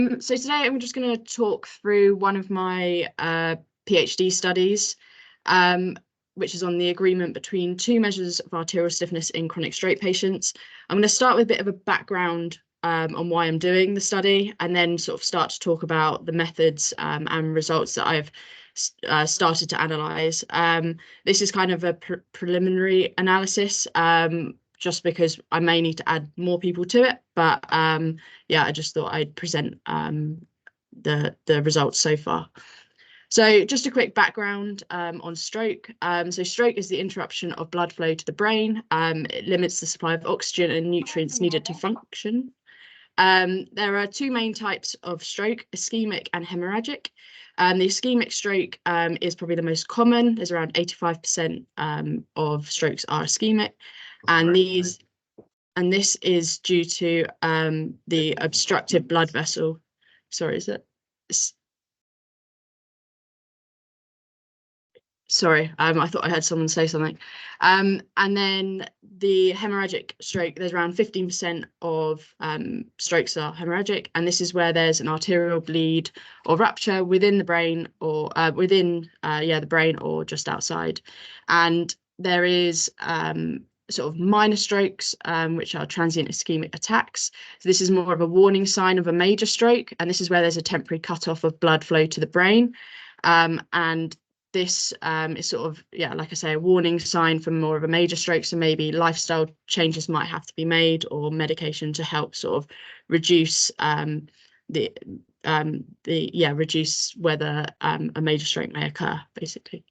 So today I'm just going to talk through one of my PhD studies, which is on the agreement between two measures of arterial stiffness in chronic stroke patients. I'm going to start with a bit of a background on why I'm doing the study, and then sort of start to talk about the methods and results that I've started to analyse. This is kind of a preliminary analysis, just because I may need to add more people to it, but yeah, I just thought I'd present the results so far. So just a quick background on stroke. So stroke is the interruption of blood flow to the brain. It limits the supply of oxygen and nutrients needed to function. There are two main types of stroke, ischemic and hemorrhagic. The ischemic stroke is probably the most common. There's around 85% of strokes are ischemic, and this is due to the obstructive blood vessel. Sorry, is it? Sorry, I thought I heard someone say something. And then the hemorrhagic stroke, there's around 15% of strokes are hemorrhagic, and this is where there's an arterial bleed or rupture within the brain, or within the brain, or just outside. And there is sort of minor strokes, which are transient ischemic attacks. So this is more of a warning sign of a major stroke, and this is where there's a temporary cutoff of blood flow to the brain. And this is sort of, like I say, a warning sign for more of a major stroke. So maybe lifestyle changes might have to be made, or medication to help sort of reduce reduce whether a major stroke may occur, basically.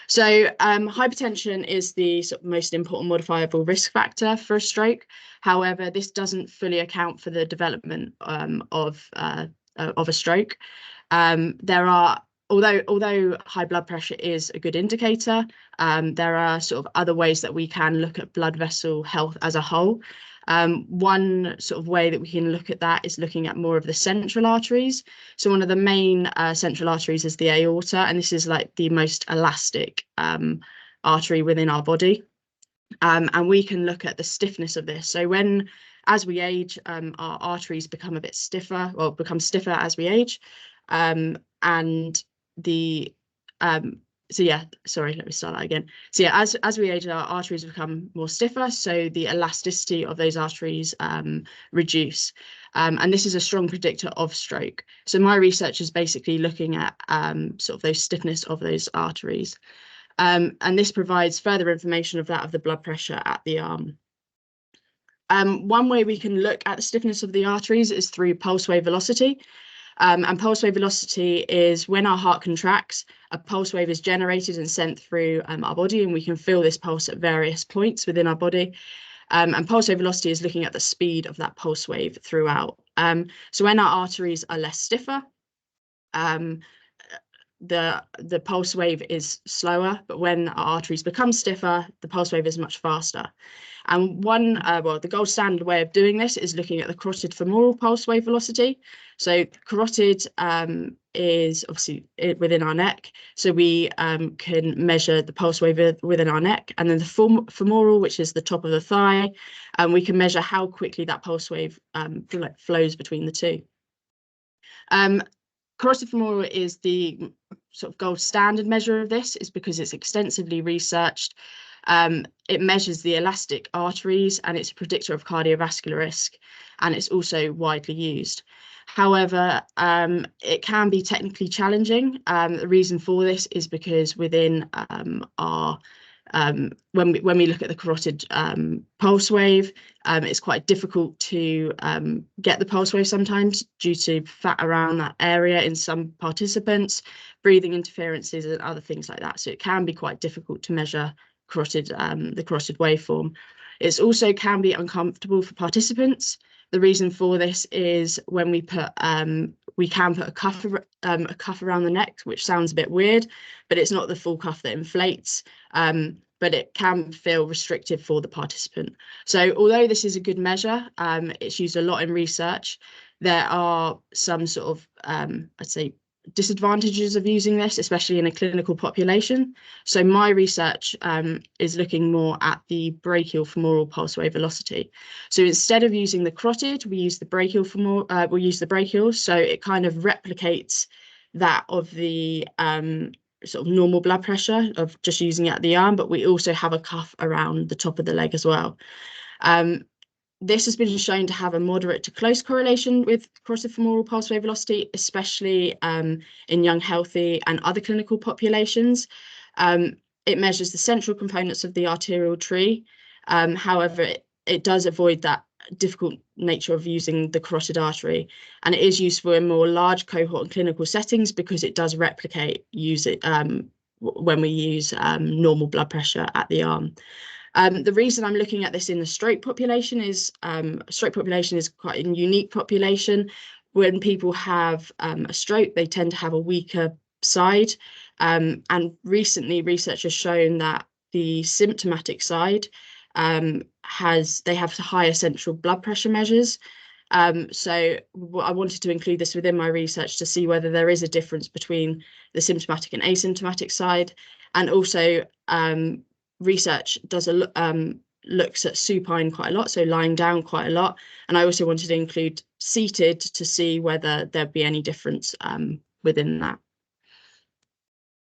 So hypertension is the sort of most important modifiable risk factor for a stroke. However, this doesn't fully account for the development of a stroke. Although high blood pressure is a good indicator, there are sort of other ways that we can look at blood vessel health as a whole. One sort of way that we can look at that is looking at more of the central arteries. So one of the main central arteries is the aorta, and this is like the most elastic artery within our body. And we can look at the stiffness of this. So as we age, our arteries become a bit stiffer, or become stiffer as we age. Sorry, let me start that again. So yeah, as we age, our arteries become more stiffer, so the elasticity of those arteries reduce, and this is a strong predictor of stroke. So my research is basically looking at sort of those stiffness of those arteries, and this provides further information of that of the blood pressure at the arm. One way we can look at the stiffness of the arteries is through pulse wave velocity. And pulse wave velocity is when our heart contracts, a pulse wave is generated and sent through our body, and we can feel this pulse at various points within our body. And pulse wave velocity is looking at the speed of that pulse wave throughout. So when our arteries are less stiffer, the pulse wave is slower, but when our arteries become stiffer, the pulse wave is much faster. And the gold standard way of doing this is looking at the carotid femoral pulse wave velocity. So carotid is obviously within our neck, so we can measure the pulse wave within our neck, and then the femoral, which is the top of the thigh, and we can measure how quickly that pulse wave flows between the two. Carotid femoral is the sort of gold standard measure of this, is because it's extensively researched. It measures the elastic arteries, and it's a predictor of cardiovascular risk, and it's also widely used. However, it can be technically challenging. The reason for this is because within when we look at the carotid pulse wave, it's quite difficult to get the pulse wave sometimes due to fat around that area in some participants, breathing interferences, and other things like that. So it can be quite difficult to measure the carotid waveform. It also can be uncomfortable for participants. The reason for this is when we can put a cuff around the neck, which sounds a bit weird, but it's not the full cuff that inflates, but it can feel restrictive for the participant. So although this is a good measure, it's used a lot in research. There are some sort of, I'd say, disadvantages of using this, especially in a clinical population. So my research is looking more at the brachial femoral pulse wave velocity. So instead of using the carotid, we use the brachial femoral. We'll use the brachial, so it kind of replicates that of the sort of normal blood pressure of just using it at the arm, but we also have a cuff around the top of the leg as well. This has been shown to have a moderate to close correlation with carotid femoral pulse wave velocity, especially in young, healthy and other clinical populations. It measures the central components of the arterial tree. However, it does avoid that difficult nature of using the carotid artery, and it is useful in more large cohort and clinical settings because it does replicate when we use normal blood pressure at the arm. The reason I'm looking at this in the stroke population is quite a unique population. When people have a stroke, they tend to have a weaker side. And recently, research has shown that the symptomatic side they have higher central blood pressure measures. So I wanted to include this within my research to see whether there is a difference between the symptomatic and asymptomatic side, and also research does looks at supine quite a lot, so lying down quite a lot, and I also wanted to include seated to see whether there'd be any difference within that.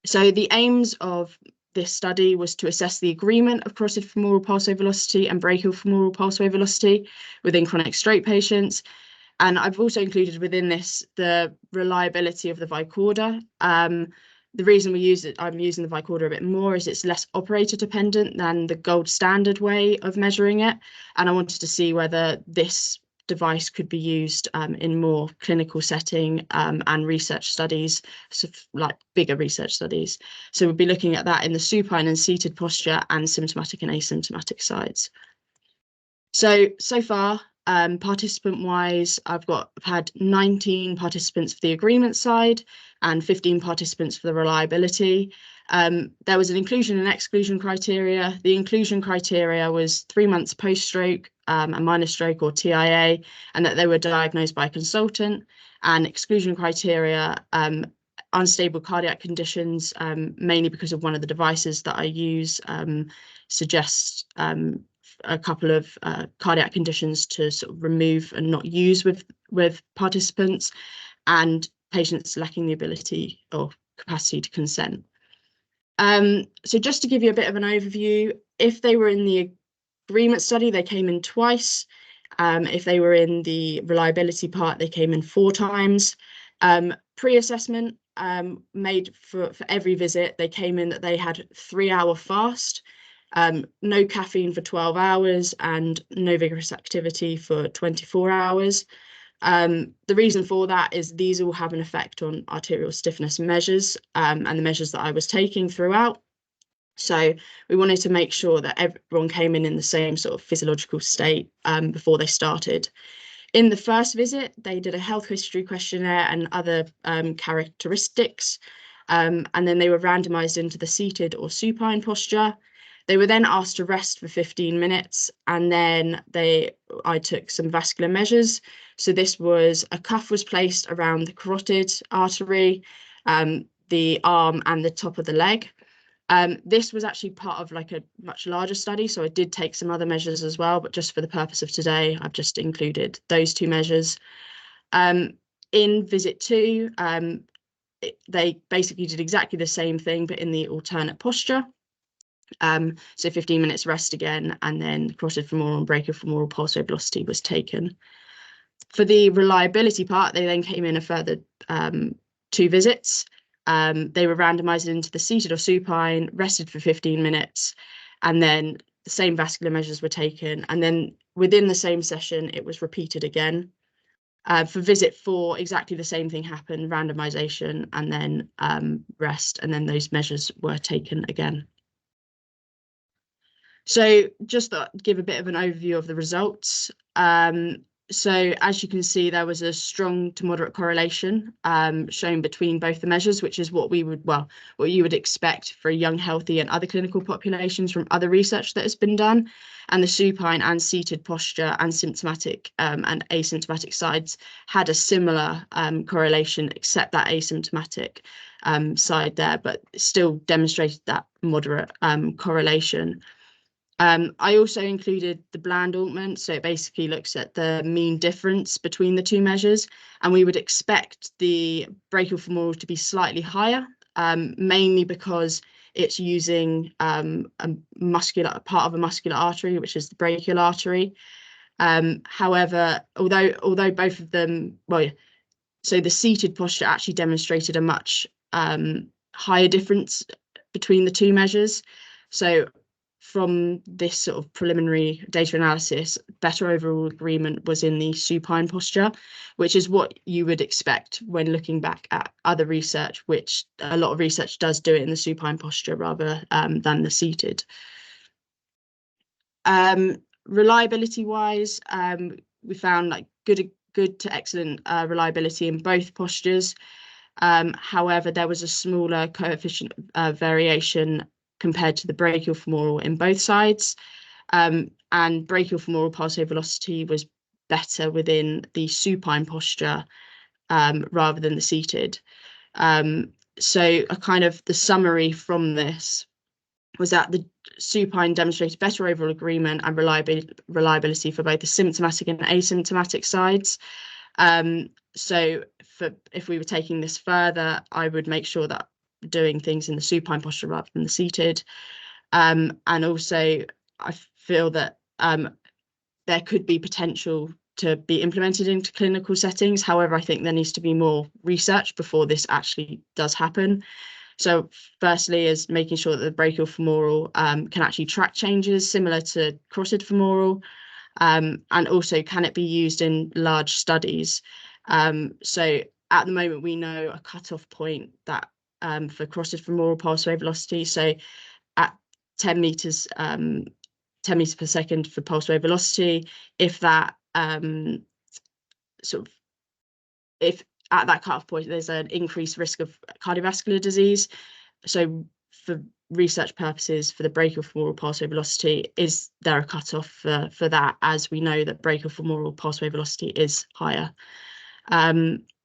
So the aims of this study was to assess the agreement of carotid femoral pulse wave velocity and brachial femoral pulse wave velocity within chronic stroke patients. And I've also included within this the reliability of the Vicorder. The reason I'm using the Vicorder a bit more is it's less operator dependent than the gold standard way of measuring it. And I wanted to see whether this device could be used in more clinical setting and research studies, so like bigger research studies. So we'll be looking at that in the supine and seated posture and symptomatic and asymptomatic sides. So far, participant-wise, I've had 19 participants for the agreement side and 15 participants for the reliability. There was an inclusion and exclusion criteria. The inclusion criteria was 3 months post-stroke, a minor stroke or TIA, and that they were diagnosed by a consultant. And exclusion criteria, unstable cardiac conditions, mainly because of one of the devices that I use, suggests a couple of cardiac conditions to sort of remove and not use with participants, and patients lacking the ability or capacity to consent. So just to give you a bit of an overview, if they were in the agreement study, they came in twice. If they were in the reliability part, they came in 4 times. Pre-assessment made for every visit, they came in that they had 3-hour fast, no caffeine for 12 hours and no vigorous activity for 24 hours. The reason for that is these all have an effect on arterial stiffness measures and the measures that I was taking throughout. So we wanted to make sure that everyone came in the same sort of physiological state before they started. In the first visit, they did a health history questionnaire and other characteristics, and then they were randomized into the seated or supine posture. They were then asked to rest for 15 minutes, and then I took some vascular measures. So this was a cuff was placed around the carotid artery, the arm and the top of the leg. This was actually part of like a much larger study, so I did take some other measures as well, but just for the purpose of today, I've just included those 2 measures. In visit 2, they basically did exactly the same thing, but in the alternate posture. So 15 minutes rest again, and then carotid femoral and brachial femoral pulse wave velocity was taken. For the reliability part, they then came in a further 2 visits. They were randomized into the seated or supine, rested for 15 minutes, and then the same vascular measures were taken. And then within the same session, it was repeated again. For visit 4, exactly the same thing happened, randomization, and then rest, and then those measures were taken again. So just to give a bit of an overview of the results, So as you can see, there was a strong to moderate correlation shown between both the measures, which is what what you would expect for a young, healthy and other clinical populations from other research that has been done. And the supine and seated posture and symptomatic and asymptomatic sides had a similar correlation, except that asymptomatic side there, but still demonstrated that moderate correlation. I also included the bland ointment, so it basically looks at the mean difference between the two measures, and we would expect the brachial-femoral to be slightly higher, mainly because it's using a part of a muscular artery, which is the brachial artery. However, although both of them, so the seated posture actually demonstrated a much higher difference between the two measures. So from this sort of preliminary data analysis, better overall agreement was in the supine posture, which is what you would expect when looking back at other research, which a lot of research does do it in the supine posture rather than the seated. Reliability wise, we found like good to excellent reliability in both postures. However, there was a smaller coefficient variation compared to the brachial femoral in both sides, and brachial femoral pulse wave velocity was better within the supine posture rather than the seated. So a kind of the summary from this was that the supine demonstrated better overall agreement and reliability for both the symptomatic and asymptomatic sides. So if we were taking this further, I would make sure that doing things in the supine posture rather than the seated. And also, I feel that there could be potential to be implemented into clinical settings. However, I think there needs to be more research before this actually does happen. So firstly is making sure that the brachial femoral can actually track changes similar to carotid femoral, and also can it be used in large studies. So at the moment we know a cutoff point that for carotid femoral pulse wave velocity, so at 10 meters 10 meters per second for pulse wave velocity, if that if at that cutoff point there's an increased risk of cardiovascular disease. So for research purposes, for the brachial femoral pulse wave velocity, is there a cutoff for that, as we know that brachial femoral pulse wave velocity is higher?